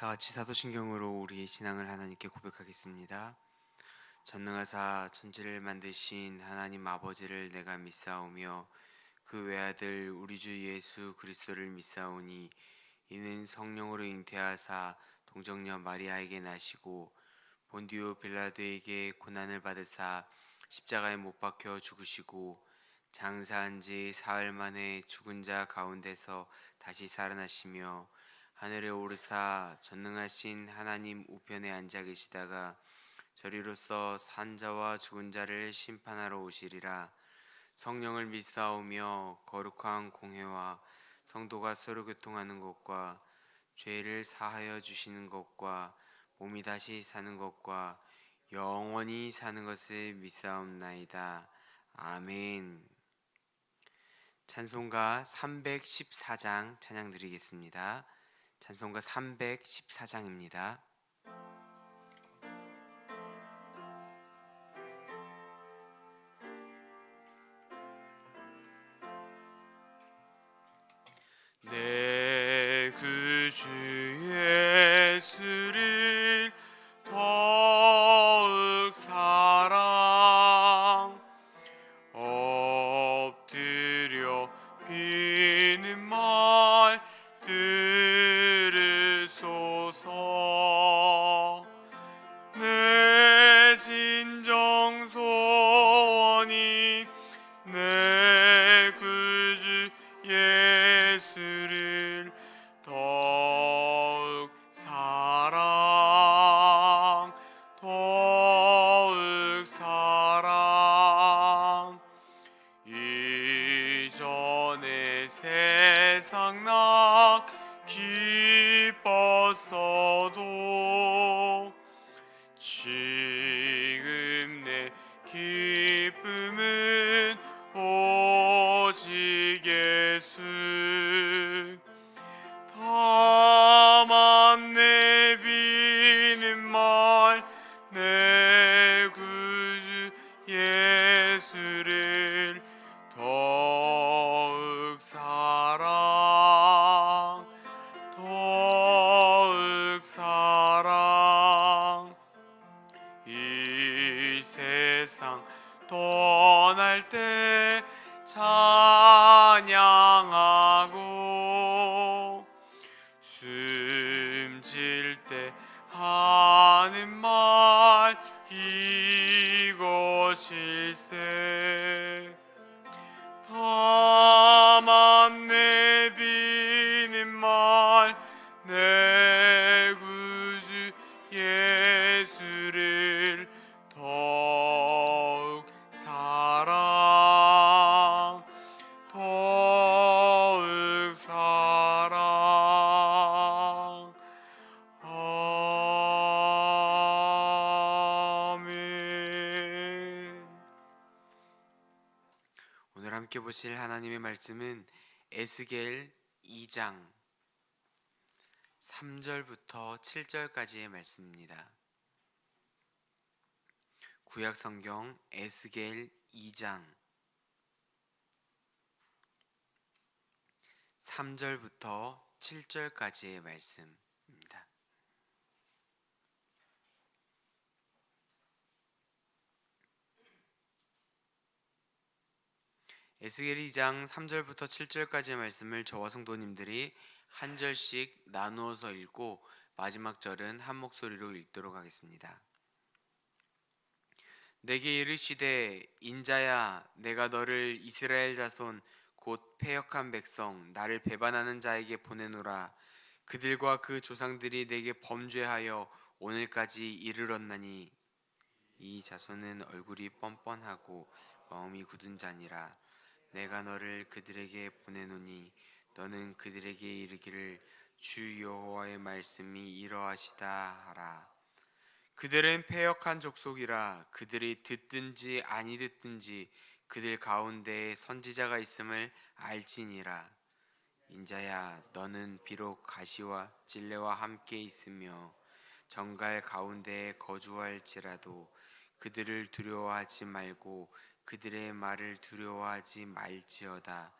다 같이 사도신경으로 우리의 신앙을 하나님께 고백하겠습니다. 전능하사 천지를 만드신 하나님 아버지를 내가 믿사오며 그 외아들 우리 주 예수 그리스도를 믿사오니 이는 성령으로 잉태하사 동정녀 마리아에게 나시고 본디오 빌라도에게 고난을 받으사 십자가에 못 박혀 죽으시고 장사한 지 사흘 만에 죽은 자 가운데서 다시 살아나시며 하늘에 오르사 전능하신 하나님 우편에 앉아 계시다가 저리로서 산 자와 죽은 자를 심판하러 오시리라. 성령을 믿사오며 거룩한 공회와 성도가 서로 교통하는 것과 죄를 사하여 주시는 것과 몸이 다시 사는 것과 영원히 사는 것을 믿사옵나이다. 아멘. 찬송가 314장 찬양 드리겠습니다. 찬송가 314장입니다. 내 구주 예수를 더욱 사랑 엎드려 비는 말 들으소서. 내 진정 소원이 내 구주 예수를 더욱 사랑 더욱 사랑. 이전에 세상 나 기뻤어도 지금 내 기쁨은 오직 예수. 다만 내비는 말 내 구주 예수를 더욱 사랑 더욱 사랑. 이 세상 떠날 때 찬양하고 숨질 때 하는 말 이것일세. 다만 내비는 말 내 구주 예수를 더욱 사랑 더욱 사랑. 아멘. 오늘 함께 보실 하나님의 말씀은 에스겔 2장 3절부터 7절까지의 말씀입니다. 구약 성경 에스겔 2장 3절부터 7절까지의 말씀입니다. 에스겔 2장 3절부터 7절까지의 말씀을 저와 성도님들이 한 절씩 나누어서 읽고 마지막 절은 한 목소리로 읽도록 하겠습니다. 내게 이르시되 인자야, 내가 너를 이스라엘 자손 곧 패역한 백성 나를 배반하는 자에게 보내노라. 그들과 그 조상들이 내게 범죄하여 오늘까지 이르렀나니 이 자손은 얼굴이 뻔뻔하고 마음이 굳은 자니라. 내가 너를 그들에게 보내노니 너는 그들에게 이르기를 주 여호와의 말씀이 이러하시다 하라. 그들은 패역한 족속이라. 그들이 듣든지 아니 듣든지 그들 가운데에 선지자가 있음을 알지니라. 인자야, 너는 비록 가시와 찔레와 함께 있으며 정갈 가운데에 거주할지라도 그들을 두려워하지 말고 그들의 말을 두려워하지 말지어다.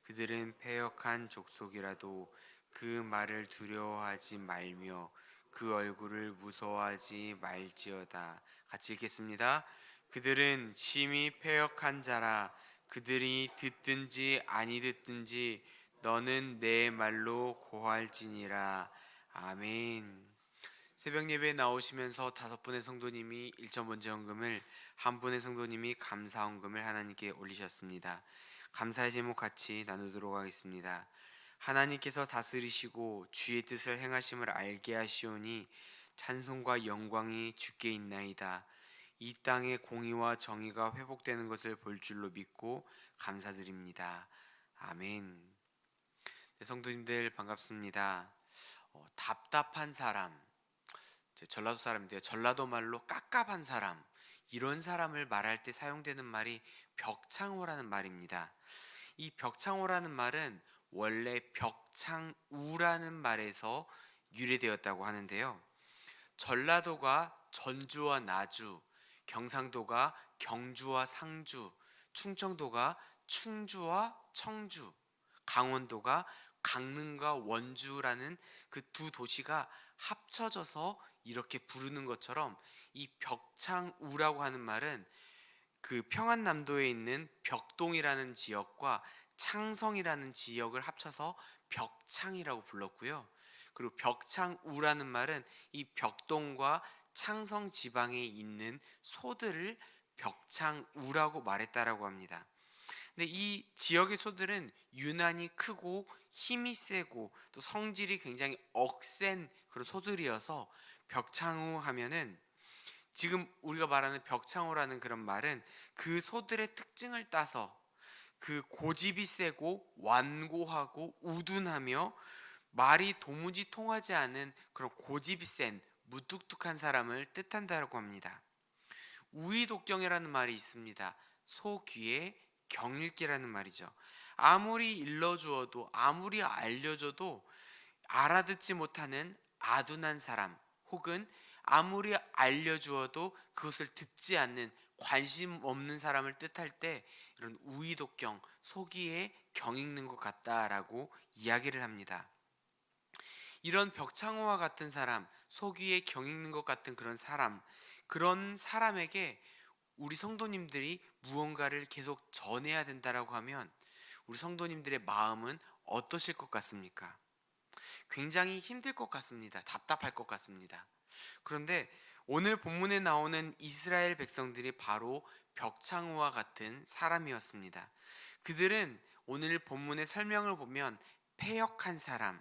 그들은 패역한 족속이라도 그 말을 두려워하지 말며 그 얼굴을 무서워하지 말지어다. 같이 읽겠습니다. 그들은 심히 패역한 자라. 그들이 듣든지 아니 듣든지 너는 내 말로 고할지니라. 아멘. 새벽 예배에 나오시면서 5분의 성도님이 일점 번째 헌금을, 한 분의 성도님이 감사 헌금을 하나님께 올리셨습니다. 감사의 제목 같이 나누도록 하겠습니다. 하나님께서 다스리시고 주의 뜻을 행하심을 알게 하시오니 찬송과 영광이 주께 있나이다. 이 땅의 공의와 정의가 회복되는 것을 볼 줄로 믿고 감사드립니다. 아멘. 네, 성도님들 반갑습니다. 답답한 사람, 전라도 사람인데요. 전라도 말로 깝깝한 사람, 이런 사람을 말할 때 사용되는 말이 벽창호라는 말입니다. 이 벽창호라는 말은 원래 벽창우라는 말에서 유래되었다고 하는데요. 전라도가 전주와 나주, 경상도가 경주와 상주, 충청도가 충주와 청주, 강원도가 강릉과 원주라는 그 두 도시가 합쳐져서 이렇게 부르는 것처럼, 이 벽창우라고 하는 말은 그 평안남도에 있는 벽동이라는 지역과 창성이라는 지역을 합쳐서 벽창이라고 불렀고요. 그리고 벽창우라는 말은 이 벽동과 창성 지방에 있는 소들을 벽창우라고 말했다라고 합니다. 근데 이 지역의 소들은 유난히 크고 힘이 세고 또 성질이 굉장히 억센 그런 소들이어서 벽창우 하면은, 지금 우리가 말하는 벽창호라는 그런 말은 그 소들의 특징을 따서 그 고집이 세고 완고하고 우둔하며 말이 도무지 통하지 않은 그런 고집이 센 무뚝뚝한 사람을 뜻한다고 합니다. 우의독경이라는 말이 있습니다. 소 귀에 경읽기라는 말이죠. 아무리 일러주어도 아무리 알려줘도 알아듣지 못하는 아둔한 사람, 혹은 아무리 알려주어도 그것을 듣지 않는 관심 없는 사람을 뜻할 때 이런 우의독경, 소기에 경읽는 것 같다라고 이야기를 합니다. 이런 벽창호와 같은 사람, 소기에 경읽는 것 같은 그런 사람에게 우리 성도님들이 무언가를 계속 전해야 된다라고 하면 우리 성도님들의 마음은 어떠실 것 같습니까? 굉장히 힘들 것 같습니다. 답답할 것 같습니다. 그런데 오늘 본문에 나오는 이스라엘 백성들이 바로 벽창호와 같은 사람이었습니다. 그들은 오늘 본문의 설명을 보면 패역한 사람,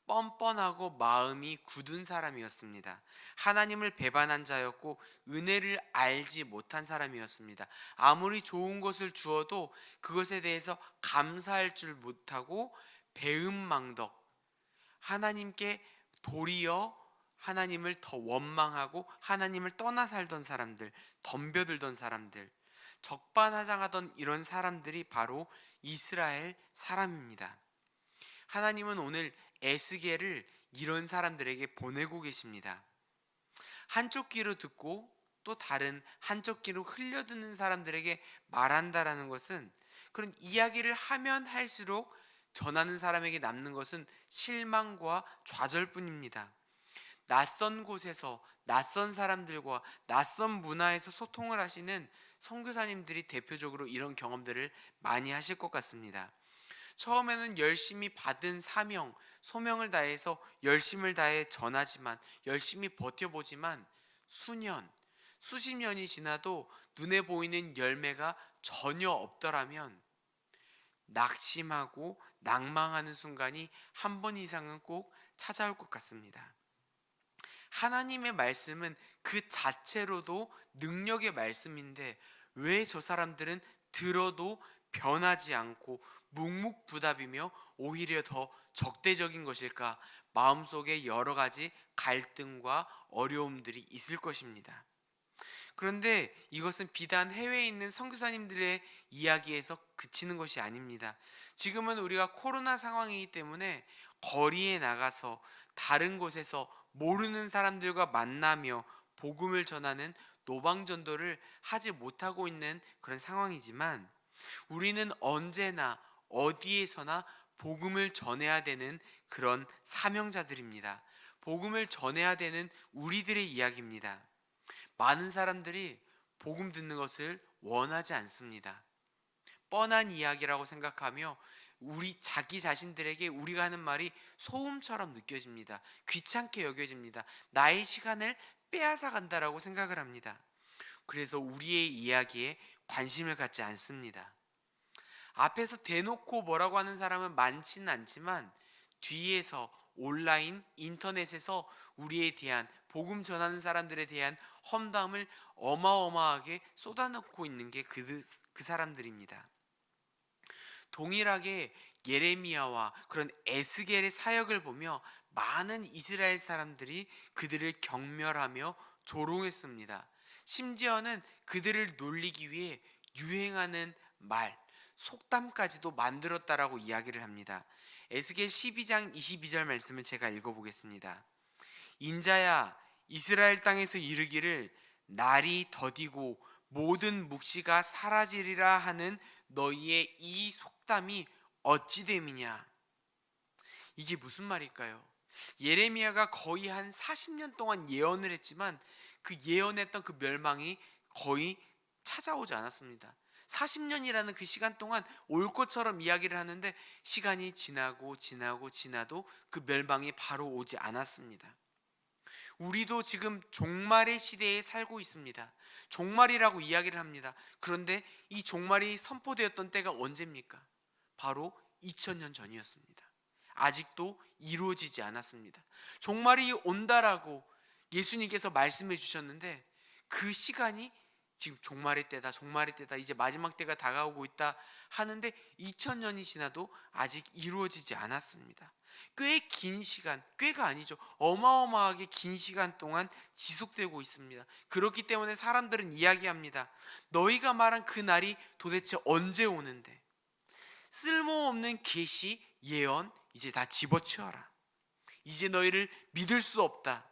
뻔뻔하고 마음이 굳은 사람이었습니다. 하나님을 배반한 자였고 은혜를 알지 못한 사람이었습니다. 아무리 좋은 것을 주어도 그것에 대해서 감사할 줄 못하고 배은망덕, 하나님께 도리어 하나님을 더 원망하고 하나님을 떠나 살던 사람들, 덤벼들던 사람들, 적반하장하던 이런 사람들이 바로 이스라엘 사람입니다. 하나님은 오늘 에스겔을 이런 사람들에게 보내고 계십니다. 한쪽 귀로 듣고 또 다른 한쪽 귀로 흘려듣는 사람들에게 말한다라는 것은, 그런 이야기를 하면 할수록 전하는 사람에게 남는 것은 실망과 좌절뿐입니다. 낯선 곳에서 낯선 사람들과 낯선 문화에서 소통을 하시는 선교사님들이 대표적으로 이런 경험들을 많이 하실 것 같습니다. 처음에는 열심히 받은 사명, 소명을 다해서 열심을 다해 전하지만, 열심히 버텨보지만 수년, 수십 년이 지나도 눈에 보이는 열매가 전혀 없더라면 낙심하고 낭망하는 순간이 한 번 이상은 꼭 찾아올 것 같습니다. 하나님의 말씀은 그 자체로도 능력의 말씀인데 왜 저 사람들은 들어도 변하지 않고 묵묵부답이며 오히려 더 적대적인 것일까? 마음속에 여러 가지 갈등과 어려움들이 있을 것입니다. 그런데 이것은 비단 해외에 있는 선교사님들의 이야기에서 그치는 것이 아닙니다. 지금은 우리가 코로나 상황이기 때문에 거리에 나가서 다른 곳에서 모르는 사람들과 만나며 복음을 전하는 노방전도를 하지 못하고 있는 그런 상황이지만, 우리는 언제나 어디에서나 복음을 전해야 되는 그런 사명자들입니다. 복음을 전해야 되는 우리들의 이야기입니다. 많은 사람들이 복음 듣는 것을 원하지 않습니다. 뻔한 이야기라고 생각하며 우리 자기 자신들에게 우리가 하는 말이 소음처럼 느껴집니다. 귀찮게 여겨집니다. 나의 시간을 빼앗아 간다라고 생각을 합니다. 그래서 우리의 이야기에 관심을 갖지 않습니다. 앞에서 대놓고 뭐라고 하는 사람은 많지는 않지만 뒤에서 온라인 인터넷에서 우리에 대한 복음 전하는 사람들에 대한 험담을 어마어마하게 쏟아놓고 있는 게 그 사람들입니다. 동일하게 예레미야와 그런 에스겔의 사역을 보며 많은 이스라엘 사람들이 그들을 경멸하며 조롱했습니다. 심지어는 그들을 놀리기 위해 유행하는 말, 속담까지도 만들었다라고 이야기를 합니다. 에스겔 12장 22절 말씀을 제가 읽어보겠습니다. 인자야, 이스라엘 땅에서 이르기를 날이 더디고 모든 묵시가 사라지리라 하는 너희의 이 속담이 어찌 됨이냐. 이게 무슨 말일까요? 예레미야가 거의 한 40년 동안 예언을 했지만 그 예언했던 그 멸망이 거의 찾아오지 않았습니다. 40년이라는 그 시간 동안 올 것처럼 이야기를 하는데 시간이 지나도 그 멸망이 바로 오지 않았습니다. 우리도 지금 종말의 시대에 살고 있습니다. 종말이라고 이야기를 합니다. 그런데 이 종말이 선포되었던 때가 언제입니까? 바로 2000년 전이었습니다. 아직도 이루어지지 않았습니다. 종말이 온다라고 예수님께서 말씀해 주셨는데 그 시간이 지금 종말의 때다, 이제 마지막 때가 다가오고 있다 하는데 2000년이 지나도 아직 이루어지지 않았습니다. 꽤 긴 시간, 꽤가 아니죠. 어마어마하게 긴 시간 동안 지속되고 있습니다. 그렇기 때문에 사람들은 이야기합니다. 너희가 말한 그 날이 도대체 언제 오는데? 쓸모없는 계시, 예언 이제 다 집어치워라. 이제 너희를 믿을 수 없다.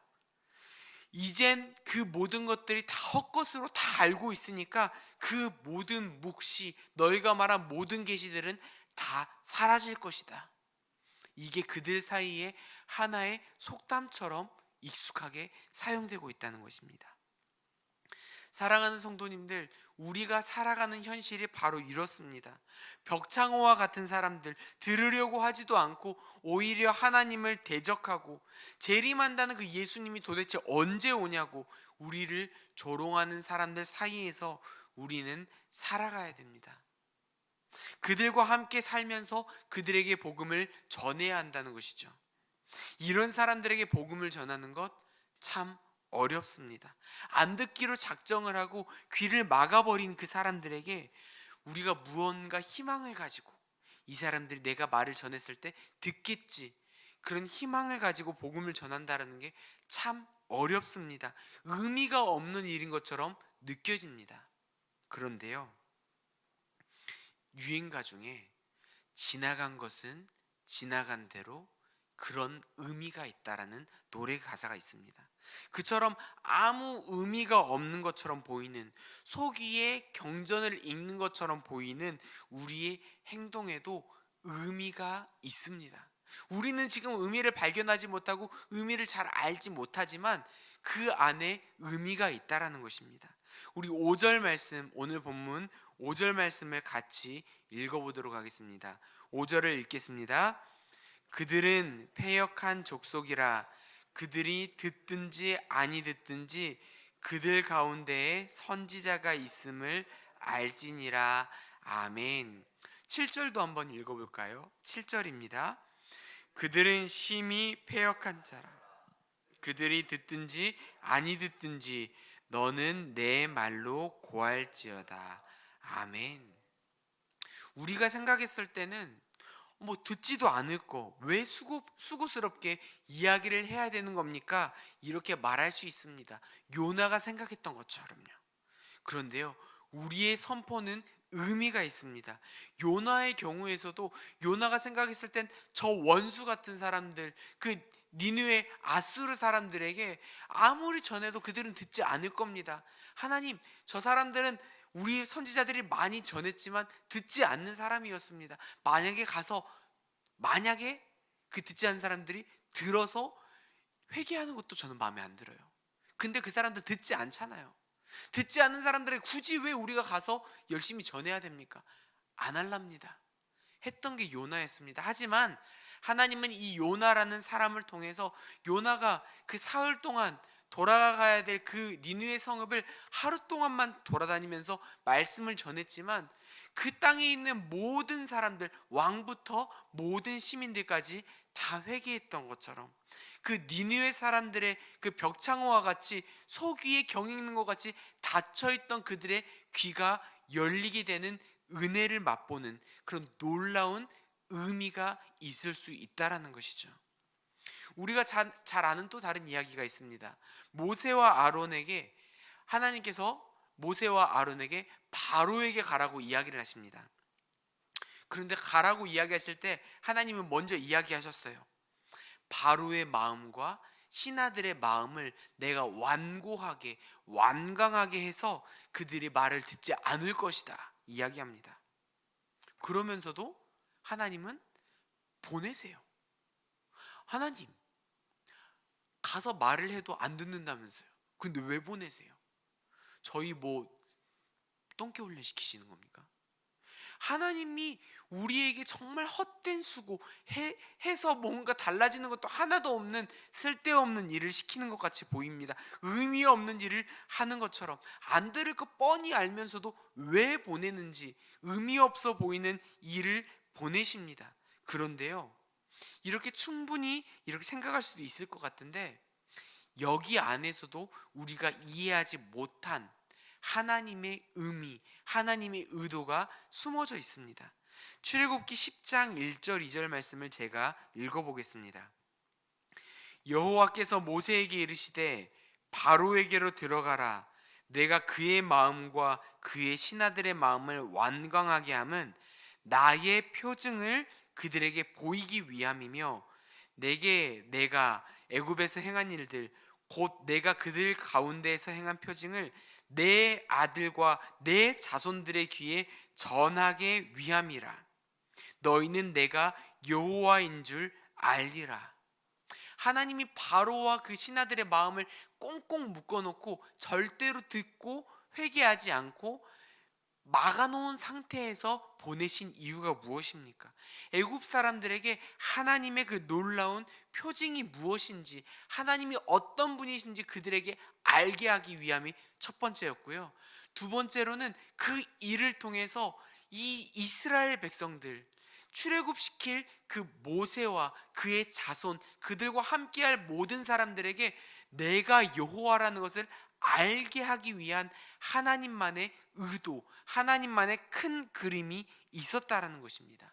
이젠 그 모든 것들이 다 헛것으로 다 알고 있으니까 그 모든 묵시, 너희가 말한 모든 계시들은 다 사라질 것이다. 이게 그들 사이에 하나의 속담처럼 익숙하게 사용되고 있다는 것입니다. 사랑하는 성도님들, 우리가 살아가는 현실이 바로 이렇습니다. 벽창호와 같은 사람들, 들으려고 하지도 않고 오히려 하나님을 대적하고 재림한다는 그 예수님이 도대체 언제 오냐고 우리를 조롱하는 사람들 사이에서 우리는 살아가야 됩니다. 그들과 함께 살면서 그들에게 복음을 전해야 한다는 것이죠. 이런 사람들에게 복음을 전하는 것 참 어렵습니다. 안 듣기로 작정을 하고 귀를 막아버린 그 사람들에게 우리가 무언가 희망을 가지고 이 사람들이 내가 말을 전했을 때 듣겠지, 그런 희망을 가지고 복음을 전한다는 게 참 어렵습니다. 의미가 없는 일인 것처럼 느껴집니다. 그런데요, 유행가 중에 지나간 것은 지나간 대로 그런 의미가 있다라는 노래 가사가 있습니다. 그처럼 아무 의미가 없는 것처럼 보이는, 속 위에 경전을 읽는 것처럼 보이는 우리의 행동에도 의미가 있습니다. 우리는 지금 의미를 발견하지 못하고 의미를 잘 알지 못하지만 그 안에 의미가 있다라는 것입니다. 우리 5절 말씀, 오늘 본문 5절 말씀을 같이 읽어보도록 하겠습니다. 5절을 읽겠습니다. 그들은 패역한 족속이라. 그들이 듣든지 아니 듣든지 그들 가운데에 선지자가 있음을 알지니라. 아멘. 7절도 한번 읽어볼까요? 7절입니다. 그들은 심히 패역한 자라. 그들이 듣든지 아니 듣든지 너는 내 말로 고할지어다. 아멘. 우리가 생각했을 때는 듣지도 않을 거 왜 수고스럽게 이야기를 해야 되는 겁니까? 이렇게 말할 수 있습니다. 요나가 생각했던 것처럼요. 그런데요, 우리의 선포는 의미가 있습니다. 요나의 경우에서도 요나가 생각했을 땐 저 원수 같은 사람들, 그 니느웨 아수르 사람들에게 아무리 전해도 그들은 듣지 않을 겁니다. 하나님, 저 사람들은 우리 선지자들이 많이 전했지만 듣지 않는 사람이었습니다. 만약에 그 듣지 않는 사람들이 들어서 회개하는 것도 저는 마음에 안 들어요. 근데 그 사람들 듣지 않잖아요. 듣지 않는 사람들에 굳이 왜 우리가 가서 열심히 전해야 됩니까? 안 할랍니다. 했던 게 요나였습니다. 하지만 하나님은 이 요나라는 사람을 통해서 요나가 그 사흘 동안 돌아가야 될 그 니느웨 성읍을 하루 동안만 돌아다니면서 말씀을 전했지만 그 땅에 있는 모든 사람들, 왕부터 모든 시민들까지 다 회개했던 것처럼 그 니느웨 사람들의 그 벽창호와 같이 속 위에 경 있는 것 같이 닫혀 있던 그들의 귀가 열리게 되는 은혜를 맛보는 그런 놀라운 의미가 있을 수 있다라는 것이죠. 우리가 잘 아는 또 다른 이야기가 있습니다. 모세와 아론에게 하나님께서 모세와 아론에게 바로에게 가라고 이야기를 하십니다. 그런데 가라고 이야기하실 때 하나님은 먼저 이야기하셨어요. 바로의 마음과 신하들의 마음을 내가 완고하게 완강하게 해서 그들이 말을 듣지 않을 것이다 이야기합니다. 그러면서도 하나님은 보내세요. 하나님 가서 말을 해도 안 듣는다면서요. 근데 왜 보내세요? 저희 뭐 똥개 훈련 시키시는 겁니까? 하나님이 우리에게 정말 헛된 수고 해서 뭔가 달라지는 것도 하나도 없는 쓸데없는 일을 시키는 것 같이 보입니다. 의미 없는 일을 하는 것처럼 안 들을 거 뻔히 알면서도 왜 보내는지 의미 없어 보이는 일을 보내십니다. 그런데요, 이렇게 충분히 이렇게 생각할 수도 있을 것 같은데 여기 안에서도 우리가 이해하지 못한 하나님의 의미, 하나님의 의도가 숨어져 있습니다. 출애굽기 10장 1절 2절 말씀을 제가 읽어보겠습니다. 여호와께서 모세에게 이르시되 바로에게로 들어가라. 내가 그의 마음과 그의 신하들의 마음을 완강하게 함은 나의 표징을 그들에게 보이기 위함이며 내가 애굽에서 행한 일들 곧 내가 그들 가운데에서 행한 표징을 내 아들과 내 자손들의 귀에 전하게 위함이라. 너희는 내가 여호와인 줄 알리라. 하나님이 바로와 그 신하들의 마음을 꽁꽁 묶어놓고 절대로 듣고 회개하지 않고 막아놓은 상태에서 보내신 이유가 무엇입니까? 애굽 사람들에게 하나님의 그 놀라운 표징이 무엇인지, 하나님이 어떤 분이신지 그들에게 알게 하기 위함이 첫 번째였고요. 두 번째로는 그 일을 통해서 이 이스라엘 백성들 출애굽시킬 그 모세와 그의 자손, 그들과 함께할 모든 사람들에게 내가 여호와라는 것을 알게 하기 위한 하나님만의 의도, 하나님만의 큰 그림이 있었다라는 것입니다.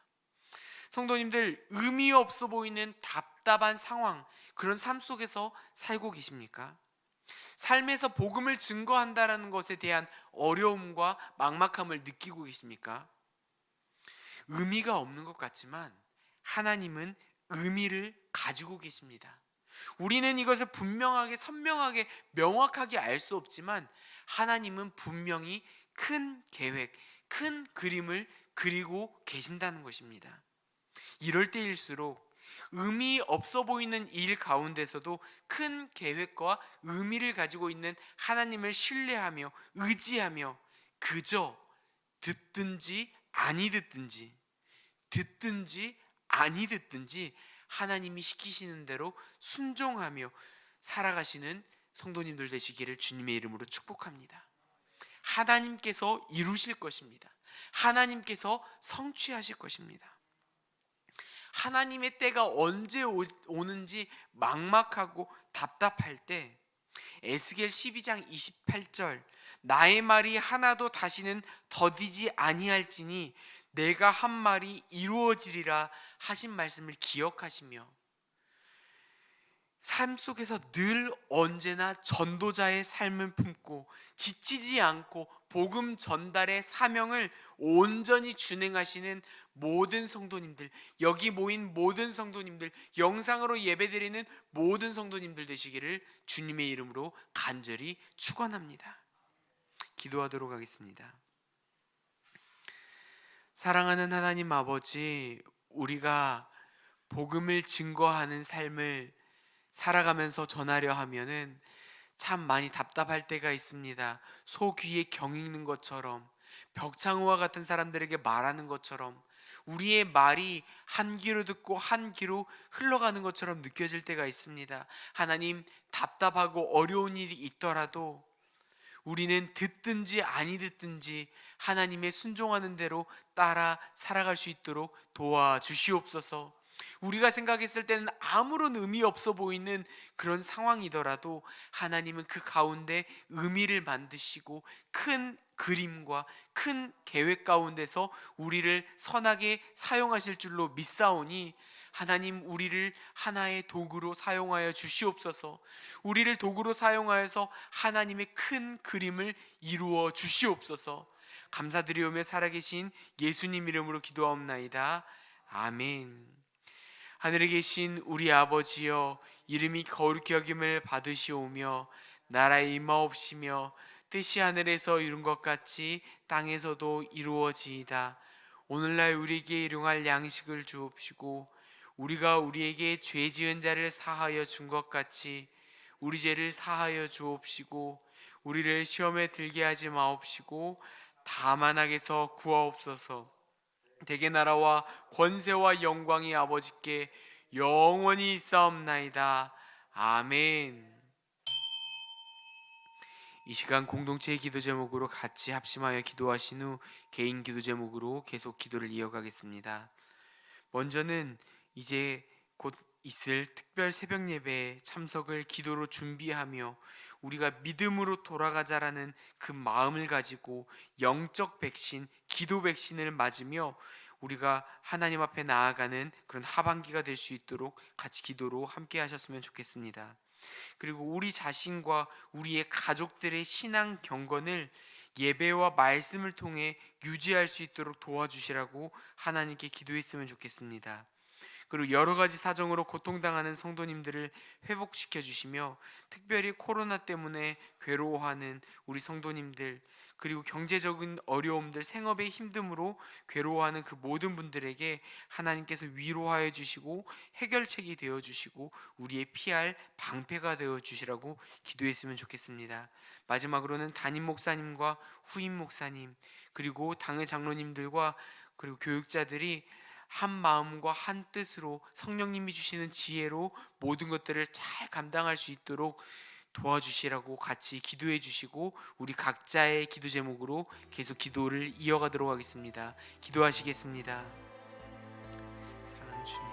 성도님들, 의미 없어 보이는 답답한 상황, 그런 삶 속에서 살고 계십니까? 삶에서 복음을 증거한다라는 것에 대한 어려움과 막막함을 느끼고 계십니까? 의미가 없는 것 같지만 하나님은 의미를 가지고 계십니다. 우리는 이것을 분명하게 선명하게 명확하게 알 수 없지만 하나님은 분명히 큰 계획, 큰 그림을 그리고 계신다는 것입니다. 이럴 때일수록 의미 없어 보이는 일 가운데서도 큰 계획과 의미를 가지고 있는 하나님을 신뢰하며 의지하며 그저 듣든지 아니 듣든지 하나님이 시키시는 대로 순종하며 살아가시는 성도님들 되시기를 주님의 이름으로 축복합니다. 하나님께서 이루실 것입니다. 하나님께서 성취하실 것입니다. 하나님의 때가 언제 오는지 막막하고 답답할 때 에스겔 12장 28절 나의 말이 하나도 다시는 더디지 아니할지니 내가 한 말이 이루어지리라 하신 말씀을 기억하시며 삶 속에서 늘 언제나 전도자의 삶을 품고 지치지 않고 복음 전달의 사명을 온전히 준행하시는 모든 성도님들, 여기 모인 모든 성도님들, 영상으로 예배드리는 모든 성도님들 되시기를 주님의 이름으로 간절히 축원합니다. 기도하도록 하겠습니다. 사랑하는 하나님 아버지, 우리가 복음을 증거하는 삶을 살아가면서 전하려 하면은 참 많이 답답할 때가 있습니다. 소 귀에 경 읽는 것처럼, 벽창호와 같은 사람들에게 말하는 것처럼, 우리의 말이 한 귀로 듣고 한 귀로 흘러가는 것처럼 느껴질 때가 있습니다. 하나님, 답답하고 어려운 일이 있더라도 우리는 듣든지 아니 듣든지 하나님의 순종하는 대로 따라 살아갈 수 있도록 도와주시옵소서. 우리가 생각했을 때는 아무런 의미 없어 보이는 그런 상황이더라도 하나님은 그 가운데 의미를 만드시고 큰 그림과 큰 계획 가운데서 우리를 선하게 사용하실 줄로 믿사오니, 하나님, 우리를 하나의 도구로 사용하여 주시옵소서. 우리를 도구로 사용하여서 하나님의 큰 그림을 이루어 주시옵소서. 감사드리오며 살아계신 예수님 이름으로 기도하옵나이다. 아멘. 하늘에 계신 우리 아버지여, 이름이 거룩히 여김을 받으시오며 나라의 임하옵시며 뜻이 하늘에서 이룬 것 같이 땅에서도 이루어지이다. 오늘날 우리에게 일용할 양식을 주옵시고 우리가 우리에게 죄 지은 자를 사하여 준 것 같이 우리 죄를 사하여 주옵시고 우리를 시험에 들게 하지 마옵시고 다만 악에서 구하옵소서. 대개 나라와 권세와 영광이 아버지께 영원히 있사옵나이다. 아멘. 이 시간 공동체의 기도 제목으로 같이 합심하여 기도하신 후 개인 기도 제목으로 계속 기도를 이어가겠습니다. 먼저는 이제 곧 있을 특별 새벽 예배에 참석을 기도로 준비하며 우리가 믿음으로 돌아가자라는 그 마음을 가지고 영적 백신, 기도 백신을 맞으며 우리가 하나님 앞에 나아가는 그런 하반기가 될 수 있도록 같이 기도로 함께 하셨으면 좋겠습니다. 그리고 우리 자신과 우리의 가족들의 신앙 경건을 예배와 말씀을 통해 유지할 수 있도록 도와주시라고 하나님께 기도했으면 좋겠습니다. 그리고 여러 가지 사정으로 고통당하는 성도님들을 회복시켜 주시며 특별히 코로나 때문에 괴로워하는 우리 성도님들, 그리고 경제적인 어려움들, 생업의 힘듦으로 괴로워하는 그 모든 분들에게 하나님께서 위로하여 주시고 해결책이 되어 주시고 우리의 피할 방패가 되어 주시라고 기도했으면 좋겠습니다. 마지막으로는 담임 목사님과 후임 목사님, 그리고 당의 장로님들과 그리고 교육자들이 한 마음과 한 뜻으로 성령님이 주시는 지혜로 모든 것들을 잘 감당할 수 있도록 도와주시라고 같이 기도해 주시고 우리 각자의 기도 제목으로 계속 기도를 이어가도록 하겠습니다. 기도하시겠습니다. 사랑하는 주님,